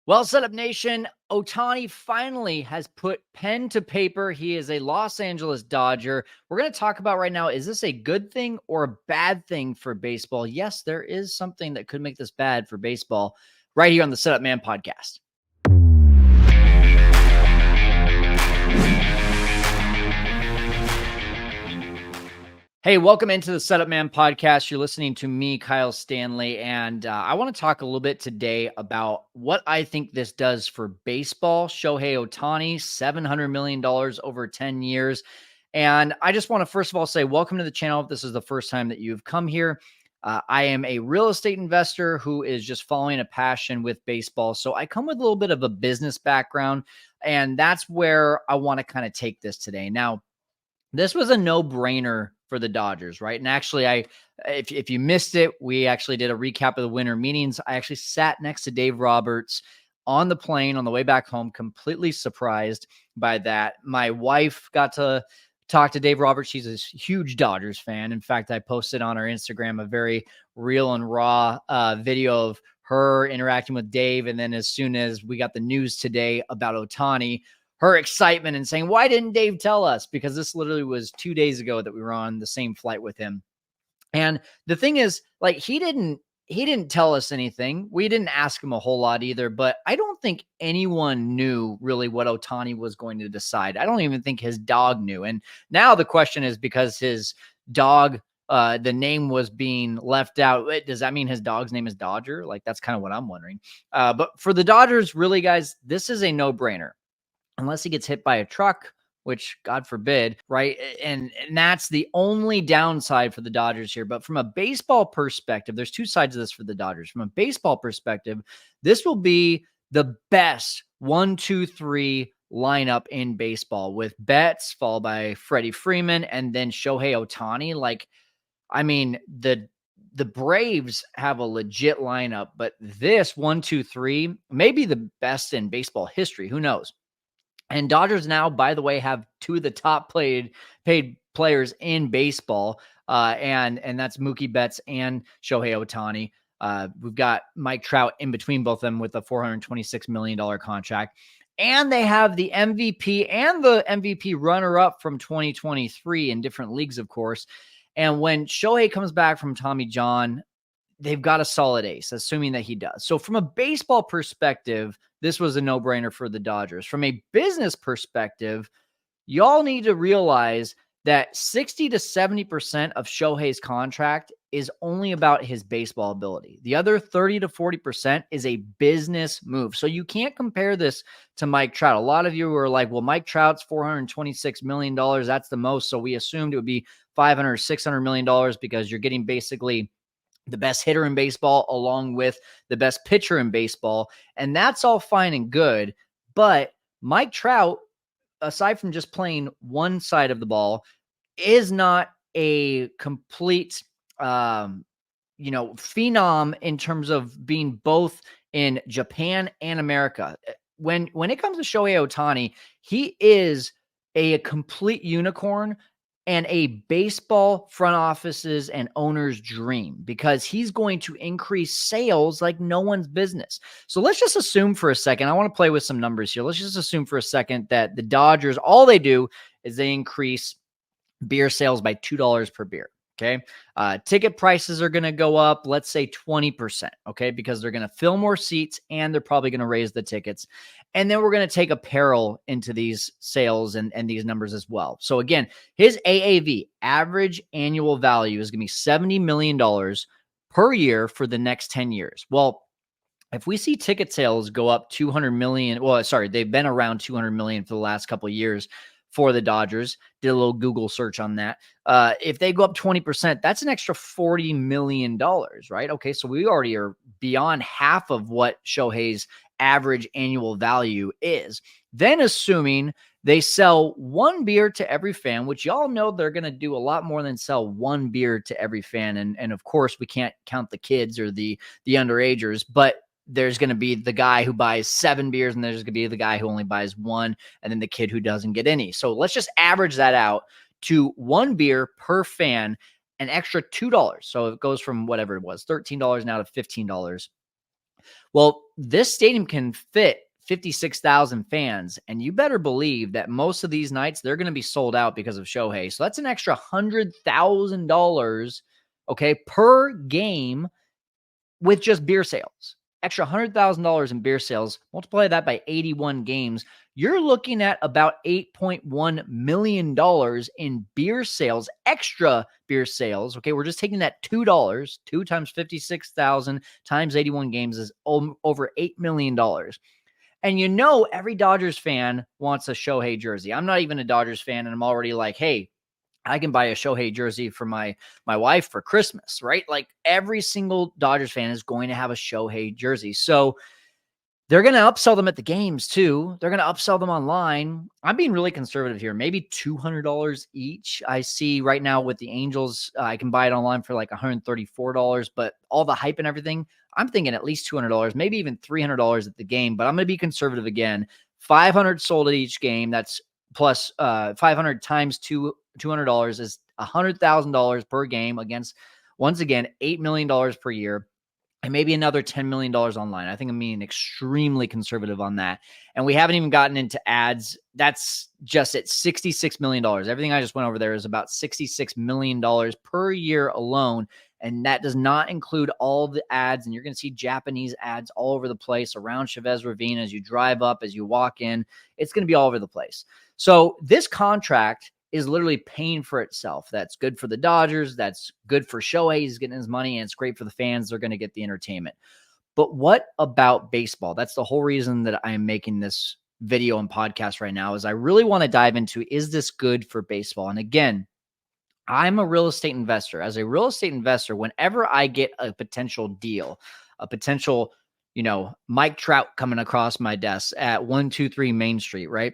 Well, Setup Nation, Ohtani finally has put pen to paper. He is a Los Angeles Dodger. We're going to talk about right now, is this a good thing or a bad thing for baseball? Yes, there is something that could make this bad for baseball right here on the Setup Man podcast. Hey, welcome into the Setup Man podcast. You're listening to me, Kyle Stanley, and I want to talk a little bit today about what I think this does for baseball. Shohei Ohtani, $700 million over 10 years. And I just want to first of all say welcome to the channel. If this is the first time that you've come here, I am a real estate investor who is just following a passion with baseball. So I come with a little bit of a business background, and that's where I want to kind of take this today. Now, this was a no-brainer for the Dodgers, right? And actually, if you missed it, we actually did a recap of the winter meetings. I actually sat next to Dave Roberts on the plane on the way back home, completely surprised by that. My wife got to talk to Dave Roberts. She's a huge Dodgers fan. In fact, I posted on our Instagram a very real and raw video of her interacting with Dave. And then as soon as we got the news today about Ohtani, her excitement and saying, why didn't Dave tell us? Because this literally was 2 days ago that we were on the same flight with him. And the thing is, like, he didn't tell us anything. We didn't ask him a whole lot either, but I don't think anyone knew really what Ohtani was going to decide. I don't even think his dog knew. And now the question is, because his dog, the name was being left out, does that mean his dog's name is Dodger? Like, that's kind of what I'm wondering. But for the Dodgers, really, guys, this is a no-brainer. Unless he gets hit by a truck, which God forbid, right? And that's the only downside for the Dodgers here. But from a baseball perspective, there's two sides of this for the Dodgers. From a baseball perspective, this will be the best 1-2-3 lineup in baseball, with Betts followed by Freddie Freeman and then Shohei Ohtani. Like, I mean, the Braves have a legit lineup, but this 1-2-3 may be the best in baseball history. Who knows? And Dodgers now, by the way, have two of the top paid players in baseball, and that's Mookie Betts and Shohei Ohtani. We've got Mike Trout in between both of them with a $426 million contract. And they have the MVP and the MVP runner-up from 2023 in different leagues, of course. And when Shohei comes back from Tommy John, they've got a solid ace, assuming that he does. So from a baseball perspective, this was a no-brainer for the Dodgers. From a business perspective, y'all need to realize that 60 to 70% of Shohei's contract is only about his baseball ability. The other 30 to 40% is a business move. So you can't compare this to Mike Trout. A lot of you were like, well, Mike Trout's $426 million. That's the most. So we assumed it would be $500, $600 million because you're getting basically the best hitter in baseball along with the best pitcher in baseball. And that's all fine and good. But Mike Trout, aside from just playing one side of the ball, is not a complete, phenom in terms of being both in Japan and America. When it comes to Shohei Ohtani, he is a complete unicorn and a baseball front offices and owners' dream, because he's going to increase sales like no one's business. So let's just assume for a second, I want to play with some numbers here. Let's just assume for a second that the Dodgers, all they do is they increase beer sales by $2 per beer. Okay. Ticket prices are going to go up, let's say 20%. Okay. Because they're going to fill more seats and they're probably going to raise the tickets. And then we're going to take apparel into these sales and these numbers as well. So again, his AAV, average annual value, is going to be $70 million per year for the next 10 years. Well, if we see ticket sales go up 200 million, they've been around 200 million for the last couple of years for the Dodgers. Did a little Google search on that. If they go up 20%, that's an extra $40 million, right? Okay, so we already are beyond half of what Shohei's average annual value is. Then assuming they sell one beer to every fan, which y'all know they're going to do a lot more than sell one beer to every fan. And of course, we can't count the kids or the underagers, but there's going to be the guy who buys 7 beers and there's going to be the guy who only buys 1, and then the kid who doesn't get any. So let's just average that out to 1 beer per fan, an extra $2. So it goes from whatever it was, $13 now to $15. Well, this stadium can fit 56,000 fans, and you better believe that most of these nights they're going to be sold out because of Shohei. So that's an extra $100,000, okay, per game with just beer sales. Extra $100,000 in beer sales, multiply that by 81 games, you're looking at about $8.1 million in beer sales, extra beer sales. Okay, we're just taking that $2, 2 times 56,000 times 81 games is over $8 million. And you know, every Dodgers fan wants a Shohei jersey. I'm not even a Dodgers fan, and I'm already like, hey, I can buy a Shohei jersey for my wife for Christmas, right? Like every single Dodgers fan is going to have a Shohei jersey. So they're going to upsell them at the games too. They're going to upsell them online. I'm being really conservative here. Maybe $200 each. I see right now with the Angels, I can buy it online for like $134, but all the hype and everything, I'm thinking at least $200, maybe even $300 at the game, but I'm going to be conservative again. 500 sold at each game. That's plus 500 times $200 is $100,000 per game against, once again, $8 million per year. And maybe another $10 million online. I think I'm being extremely conservative on that. And we haven't even gotten into ads. That's just at $66 million. Everything I just went over there is about $66 million per year alone. And that does not include all the ads. And you're going to see Japanese ads all over the place around Chavez Ravine as you drive up, as you walk in. It's going to be all over the place. So this contract is literally paying for itself. That's good for the Dodgers. That's good for Shohei. He's getting his money, and it's great for the fans. They're going to get the entertainment. But what about baseball? That's the whole reason that I am making this video and podcast right now, is I really want to dive into, is this good for baseball? And again, I'm a real estate investor. As a real estate investor, whenever I get a potential deal, a potential, Mike Trout coming across my desk at 123 Main Street, right?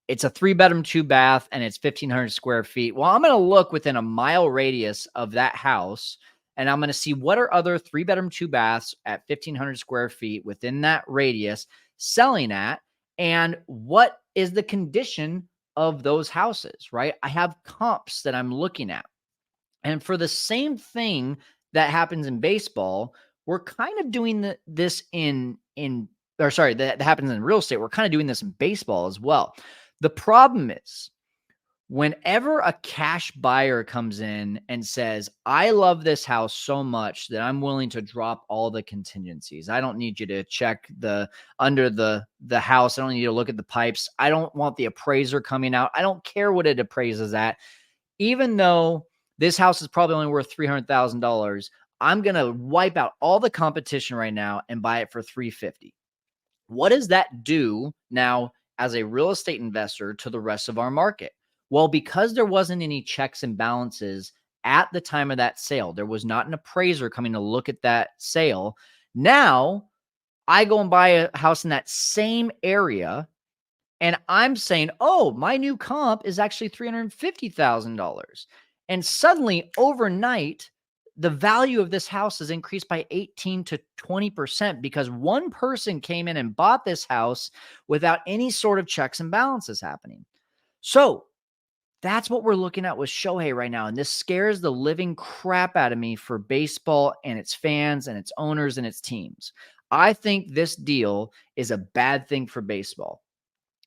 It's a 3-bedroom, 2-bath, and it's 1,500 square feet. Well, I'm going to look within a mile radius of that house, and I'm going to see what are other 3-bedroom, 2-baths at 1,500 square feet within that radius selling at, and what is the condition of those houses, right? I have comps that I'm looking at. And for the same thing that happens in baseball, we're kind of doing this that happens in real estate. We're kind of doing this in baseball as well. The problem is, whenever a cash buyer comes in and says, I love this house so much that I'm willing to drop all the contingencies. I don't need you to check under the house. I don't need you to look at the pipes. I don't want the appraiser coming out. I don't care what it appraises at. Even though this house is probably only worth $300,000, I'm going to wipe out all the competition right now and buy it for $350,000. What does that do now as a real estate investor to the rest of our market? Well, because there wasn't any checks and balances at the time of that sale, there was not an appraiser coming to look at that sale. Now I go and buy a house in that same area, and I'm saying, oh, my new comp is actually $350,000. And suddenly overnight, the value of this house has increased by 18 to 20% because one person came in and bought this house without any sort of checks and balances happening. So that's what we're looking at with Shohei right now. And this scares the living crap out of me for baseball and its fans and its owners and its teams. I think this deal is a bad thing for baseball.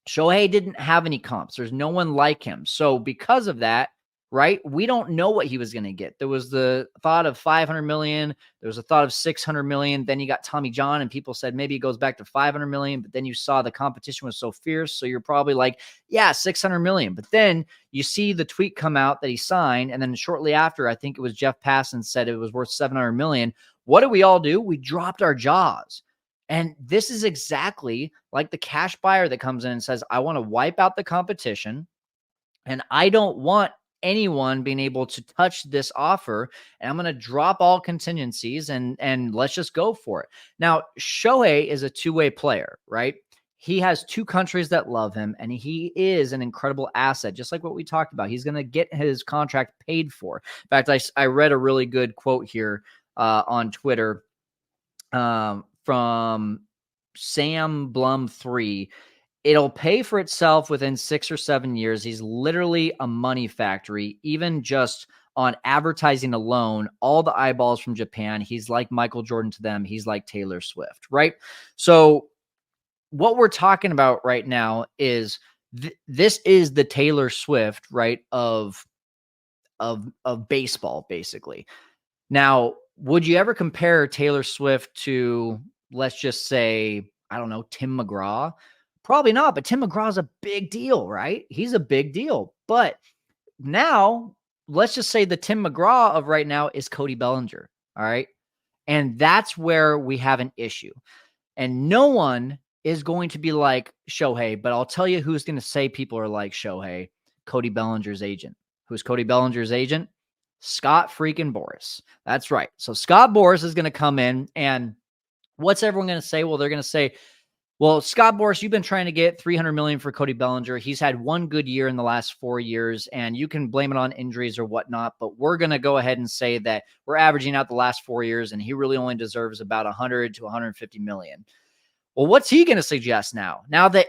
Shohei didn't have any comps. There's no one like him. So because of that, right, we don't know what he was going to get. There was the thought of $500 million. There was a thought of $600 million. Then you got Tommy John, and people said maybe it goes back to $500 million. But then you saw the competition was so fierce. So you're probably like, yeah, $600 million. But then you see the tweet come out that he signed. And then shortly after, I think it was Jeff Passan said it was worth $700 million. What did we all do? We dropped our jaws. And this is exactly like the cash buyer that comes in and says, I want to wipe out the competition, and I don't want anyone being able to touch this offer, and I'm going to drop all contingencies and let's just go for it. Now, Shohei is a two-way player, right? He has two countries that love him, and he is an incredible asset, just like what we talked about. He's going to get his contract paid for. In fact, I read a really good quote here on Twitter from Sam Blum 3. It'll pay for itself within 6 or 7 years. He's literally a money factory. Even just on advertising alone, all the eyeballs from Japan. He's like Michael Jordan to them. He's like Taylor Swift, right? So what we're talking about right now is this is the Taylor Swift, right, of baseball, basically. Now, would you ever compare Taylor Swift to, let's just say, I don't know, Tim McGraw? Probably not, but Tim McGraw is a big deal, right? He's a big deal. But now, let's just say the Tim McGraw of right now is Cody Bellinger, all right? And that's where we have an issue. And no one is going to be like Shohei, but I'll tell you who's going to say people are like Shohei: Cody Bellinger's agent. Who's Cody Bellinger's agent? Scott freaking Boras. That's right. So Scott Boras is going to come in, and what's everyone going to say? Well, they're going to say, well, Scott Boras, you've been trying to get $300 million for Cody Bellinger. He's had one good year in the last 4 years, and you can blame it on injuries or whatnot, but we're going to go ahead and say that we're averaging out the last 4 years, and he really only deserves about 100 to 150 million. Well, what's he going to suggest now? Now that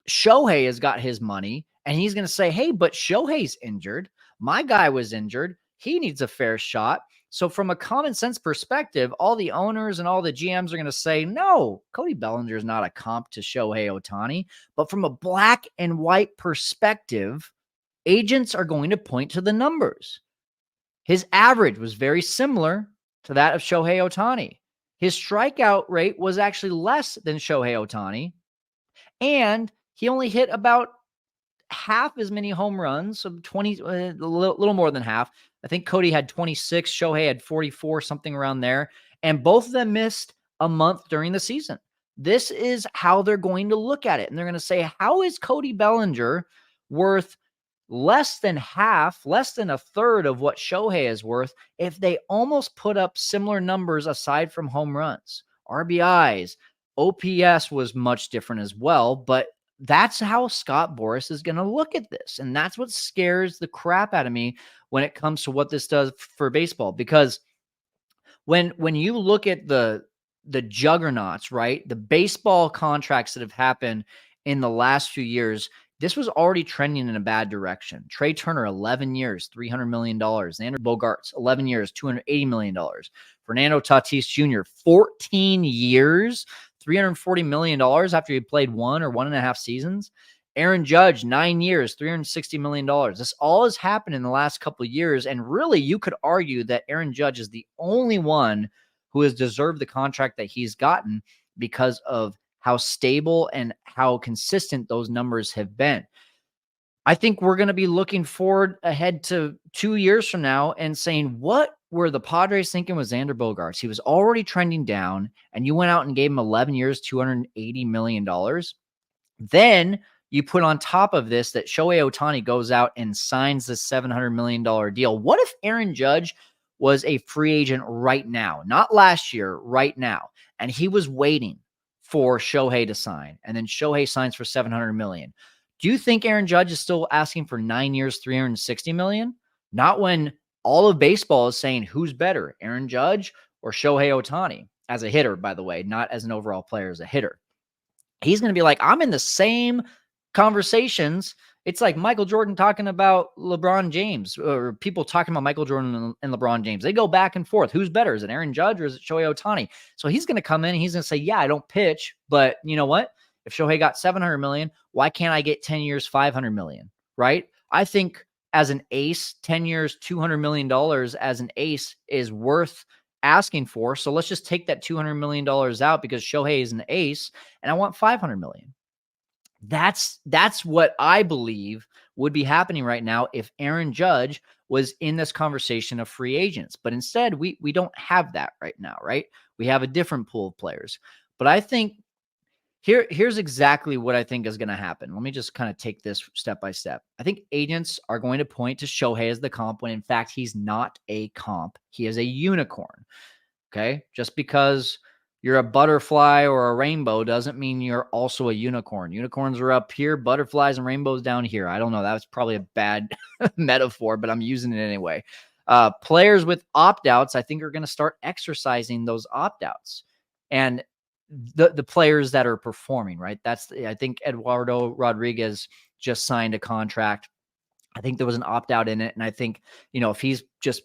Shohei has got his money, and he's going to say, hey, but Shohei's injured. My guy was injured. He needs a fair shot. So from a common sense perspective, all the owners and all the GMs are going to say, no, Cody Bellinger is not a comp to Shohei Ohtani. But from a black and white perspective, agents are going to point to the numbers. His average was very similar to that of Shohei Ohtani. His strikeout rate was actually less than Shohei Ohtani, and he only hit about half as many home runs, so 20, a little more than half. I think Cody had 26, Shohei had 44, something around there, and both of them missed a month during the season. This is how they're going to look at it, and they're going to say, how is Cody Bellinger worth less than half, less than a third of what Shohei is worth if they almost put up similar numbers aside from home runs? RBIs, OPS was much different as well, but that's how Scott Boras is going to look at this. And that's what scares the crap out of me when it comes to what this does for baseball. Because when you look at the juggernauts, right, the baseball contracts that have happened in the last few years, this was already trending in a bad direction. Trey Turner, 11 years, $300 million. Xander Bogaerts, 11 years, $280 million. Fernando Tatis Jr., 14 years, $340 million after he played 1 or 1.5 seasons. Aaron Judge, 9 years, $360 million. This all has happened in the last couple of years. And really, you could argue that Aaron Judge is the only one who has deserved the contract that he's gotten because of how stable and how consistent those numbers have been. I think we're going to be looking forward ahead to 2 years from now and saying, what were the Padres thinking with Xander Bogaerts? He was already trending down, and you went out and gave him 11 years, $280 million. Then you put on top of this that Shohei Ohtani goes out and signs the $700 million deal. What if Aaron Judge was a free agent right now, not last year, right now, and he was waiting for Shohei to sign, and then Shohei signs for $700 million? Do you think Aaron Judge is still asking for 9 years, $360 million? Not when all of baseball is saying who's better, Aaron Judge or Shohei Ohtani, as a hitter, by the way, not as an overall player, as a hitter. He's going to be like, I'm in the same conversations. It's like Michael Jordan talking about LeBron James, or people talking about Michael Jordan and LeBron James. They go back and forth. Who's better? Is it Aaron Judge or is it Shohei Ohtani? So he's going to come in and he's going to say, yeah, I don't pitch, but you know what? If Shohei got $700 million, why can't I get 10 years, $500 million, right? I think as an ace, 10 years, $200 million as an ace is worth asking for. So let's just take that $200 million out because Shohei is an ace and I want $500 million. That's what I believe would be happening right now if Aaron Judge was in this conversation of free agents. But instead, we don't have that right now, right? We have a different pool of players. But I think here's exactly what I think is going to happen. Let me just kind of take this step by step. I think agents are going to point to Shohei as the comp when in fact he's not a comp. He is a unicorn. Okay? Just because you're a butterfly or a rainbow doesn't mean you're also a unicorn. Unicorns are up here, butterflies and rainbows down here. I don't know. That was probably a bad metaphor, but I'm using it anyway. Players with opt-outs, I think, are going to start exercising those opt-outs. And the players that are performing, right? I think Eduardo Rodriguez just signed a contract I think there was an opt-out in it, and I think, if he's just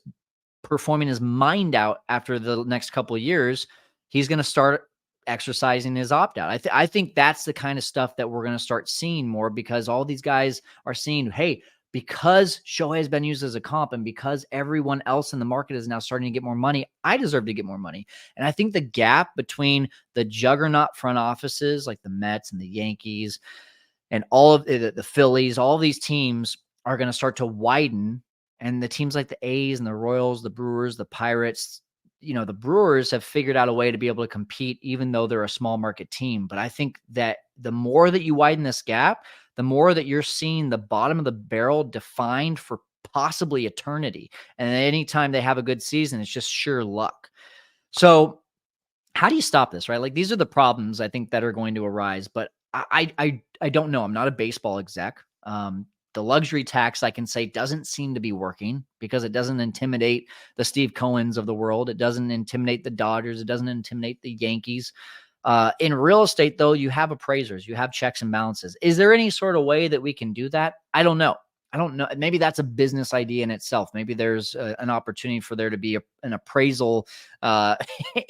performing his mind out after the next couple of years, he's going to start exercising his opt-out. I think that's the kind of stuff that we're going to start seeing more, because all these guys are seeing, hey, because Shohei has been used as a comp and because everyone else in the market is now starting to get more money, I deserve to get more money. And I think the gap between the juggernaut front offices like the Mets and the Yankees and all of the Phillies, all of these teams are going to start to widen. And the teams like the A's and the Royals, the Brewers, the Pirates, the Brewers have figured out a way to be able to compete, even though they're a small market team. But I think that the more that you widen this gap, the more that you're seeing the bottom of the barrel defined for possibly eternity. And anytime they have a good season, it's just sheer luck. So how do you stop this, right? Like, these are the problems I think that are going to arise, but I don't know. I'm not a baseball exec. The luxury tax, I can say, doesn't seem to be working because it doesn't intimidate the Steve Cohens of the world. It doesn't intimidate the Dodgers. It doesn't intimidate the Yankees. In real estate, though, you have appraisers, you have checks and balances. Is there any sort of way that we can do that? I don't know. Maybe that's a business idea in itself. Maybe there's an opportunity for there to be an appraisal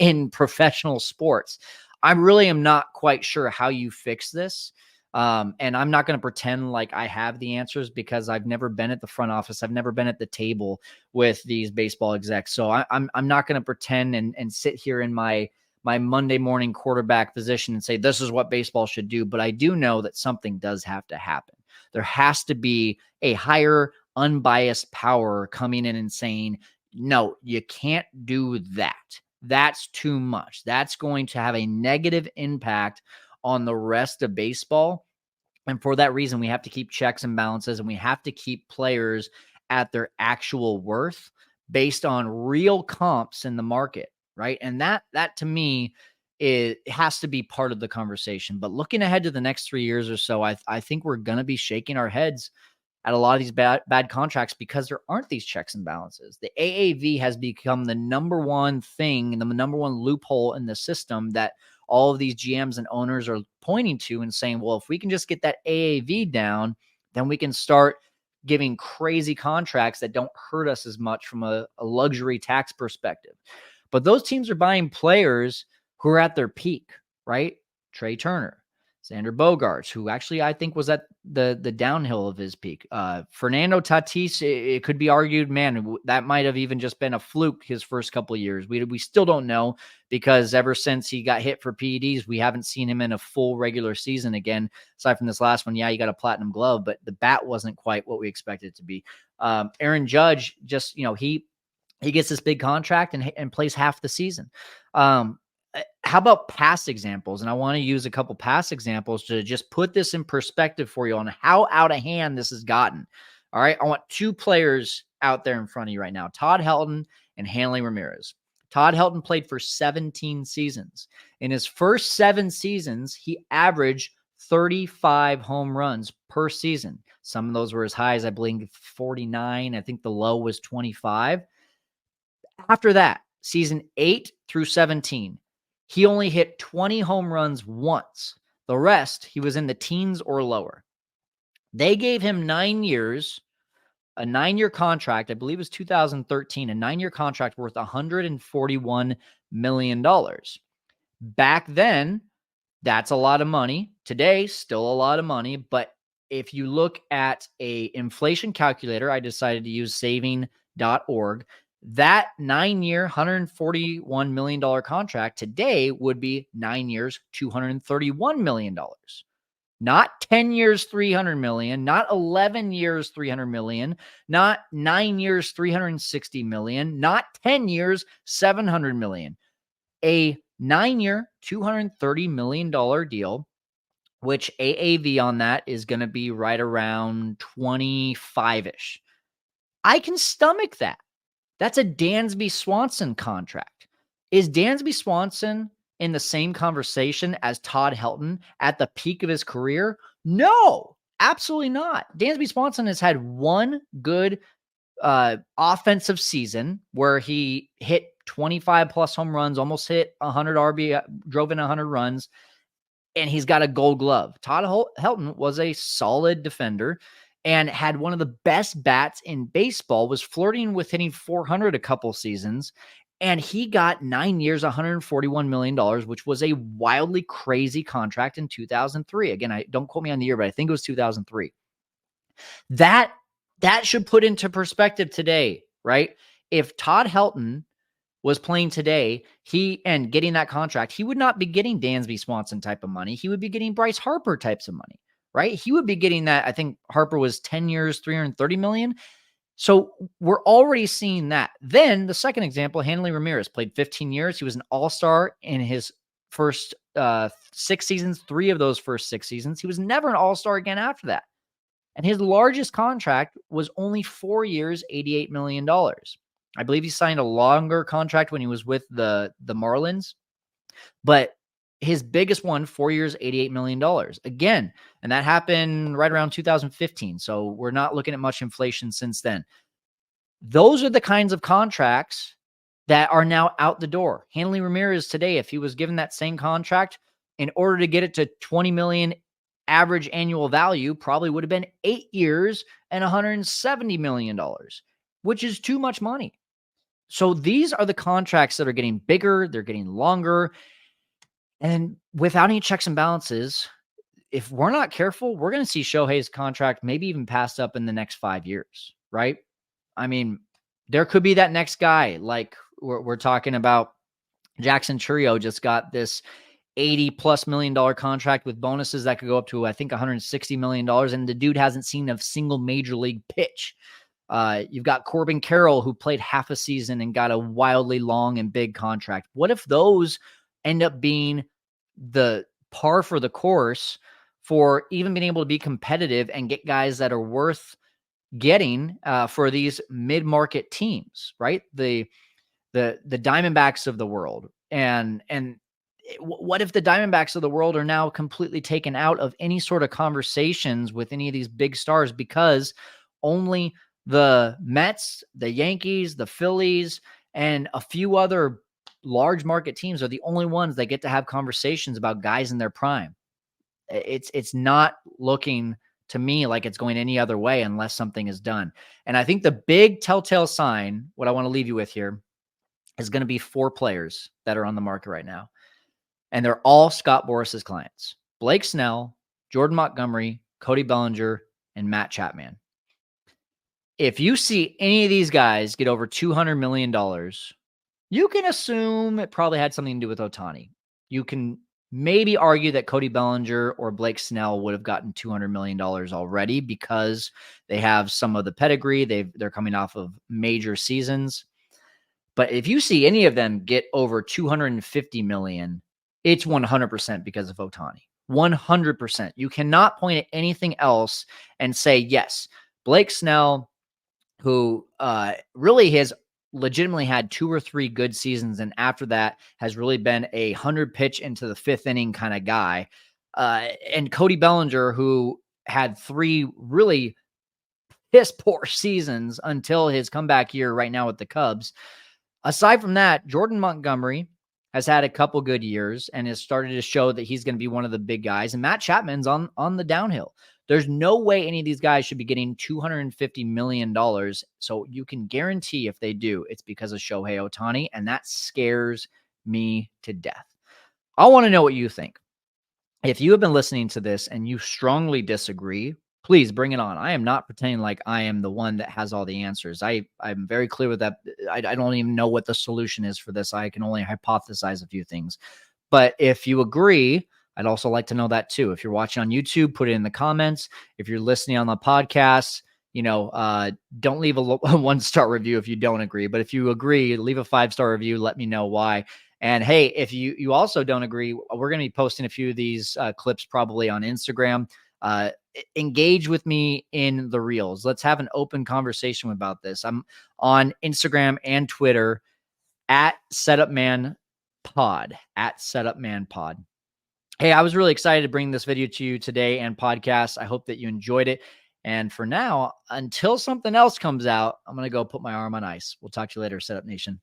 in professional sports. I really am not quite sure how you fix this. And I'm not going to pretend like I have the answers, because I've never been at the front office. I've never been at the table with these baseball execs. So I'm not going to pretend and sit here in my Monday morning quarterback position and say, this is what baseball should do. But I do know that something does have to happen. There has to be a higher unbiased power coming in and saying, no, you can't do that. That's too much. That's going to have a negative impact on the rest of baseball. And for that reason, we have to keep checks and balances, and we have to keep players at their actual worth based on real comps in the market, right? And that to me, it has to be part of the conversation. But looking ahead to the next 3 years or so, I think we're going to be shaking our heads at a lot of these bad contracts because there aren't these checks and balances. The AAV has become the number one thing, the number one loophole in the system that all of these GMs and owners are pointing to and saying, well, if we can just get that AAV down, then we can start giving crazy contracts that don't hurt us as much from a luxury tax perspective. But those teams are buying players who are at their peak, right? Trey Turner, Xander Bogaerts, who actually I think was at the downhill of his peak. Fernando Tatis, it could be argued, man, that might have even just been a fluke his first couple of years. We still don't know, because ever since he got hit for PEDs, we haven't seen him in a full regular season again, aside from this last one. Yeah, he got a platinum glove, but the bat wasn't quite what we expected it to be. Aaron Judge, just, he gets this big contract and plays half the season. How about past examples? And I want to use a couple past examples to just put this in perspective for you on how out of hand this has gotten. All right. I want two players out there in front of you right now, Todd Helton and Hanley Ramirez. Todd Helton played for 17 seasons. In his first 7 seasons, he averaged 35 home runs per season. Some of those were as high as, I believe, 49. I think the low was 25. After that, season 8 through 17, he only hit 20 home runs once. The rest, he was in the teens or lower. They gave him 9 years, a 9-year contract. I believe it was 2013, a 9-year contract worth $141 million. Back then, that's a lot of money. Today, still a lot of money. But if you look at a inflation calculator, I decided to use saving.org. That 9-year, $141 million contract today would be 9 years, $231 million. Not 10 years, $300 million, not 11 years, $300 million, not 9 years, $360 million, not 10 years, $700 million. A 9-year, $230 million deal, which AAV on that is going to be right around 25-ish. I can stomach that. That's a Dansby Swanson contract. Is Dansby Swanson in the same conversation as Todd Helton at the peak of his career? No, absolutely not. Dansby Swanson has had one good offensive season where he hit 25 plus home runs, almost hit 100 RBI, drove in 100 runs, and he's got a gold glove. Todd Helton was a solid defender, and had one of the best bats in baseball, was flirting with hitting 400 a couple seasons. And he got 9 years, $141 million, which was a wildly crazy contract in 2003. Again, I don't quote me on the year, but I think it was 2003. That should put into perspective today, right? If Todd Helton was playing today, and getting that contract, he would not be getting Dansby Swanson type of money. He would be getting Bryce Harper types of money, right? He would be getting that. I think Harper was 10 years, $330 million. So we're already seeing that. Then the second example, Hanley Ramirez played 15 years. He was an all-star in his first 6 seasons, 3 of those first 6 seasons. He was never an all-star again after that. And his largest contract was only 4 years, $88 million. I believe he signed a longer contract when he was with the Marlins, but his biggest one, 4 years, $88 million. Again, and that happened right around 2015. So we're not looking at much inflation since then. Those are the kinds of contracts that are now out the door. Hanley Ramirez today, if he was given that same contract, in order to get it to 20 million average annual value, probably would have been 8 years and $170 million, which is too much money. So these are the contracts that are getting bigger. They're getting longer. And without any checks and balances, if we're not careful, we're going to see Shohei's contract maybe even passed up in the next 5 years, right? I mean, there could be that next guy, like we're talking about. Jackson Chourio just got this $80+ million contract with bonuses that could go up to, I think, $160 million. And the dude hasn't seen a single major league pitch. You've got Corbin Carroll, who played half a season and got a wildly long and big contract. What if those end up being the par for the course for even being able to be competitive and get guys that are worth getting for these mid-market teams, right? The Diamondbacks of the world. And what if the Diamondbacks of the world are now completely taken out of any sort of conversations with any of these big stars because only the Mets, the Yankees, the Phillies, and a few other large market teams are the only ones that get to have conversations about guys in their prime? It's not looking to me like it's going any other way unless something is done. And I think the big telltale sign, what I want to leave you with here, is going to be 4 players that are on the market right now. And they're all Scott Boras's clients: Blake Snell, Jordan Montgomery, Cody Bellinger, and Matt Chapman. If you see any of these guys get over $200 million, you can assume it probably had something to do with Ohtani. You can maybe argue that Cody Bellinger or Blake Snell would have gotten $200 million already because they have some of the pedigree. They're coming off of major seasons. But if you see any of them get over $250 million, it's 100% because of Ohtani. 100%. You cannot point at anything else and say, yes, Blake Snell, who really has legitimately had 2 or 3 good seasons, and after that has really been a 100 pitch into the 5th inning kind of guy. And Cody Bellinger, who had 3 really piss poor seasons until his comeback year right now with the Cubs. Aside from that, Jordan Montgomery has had a couple good years and has started to show that he's going to be one of the big guys. And Matt Chapman's on the downhill. There's no way any of these guys should be getting $250 million. So you can guarantee if they do, it's because of Shohei Ohtani, and that scares me to death. I want to know what you think. If you have been listening to this and you strongly disagree, please bring it on. I am not pretending like I am the one that has all the answers. I'm very clear with that. I don't even know what the solution is for this. I can only hypothesize a few things. But if you agree, I'd also like to know that too. If you're watching on YouTube, put it in the comments. If you're listening on the podcast, don't leave a 1-star review if you don't agree. But if you agree, leave a 5-star review. Let me know why. And hey, if you also don't agree, we're going to be posting a few of these clips probably on Instagram. Engage with me in the reels. Let's have an open conversation about this. I'm on Instagram and Twitter at SetupManPod, at SetupManPod. Hey, I was really excited to bring this video to you today and podcast. I hope that you enjoyed it. And for now, until something else comes out, I'm going to go put my arm on ice. We'll talk to you later, Setup Nation.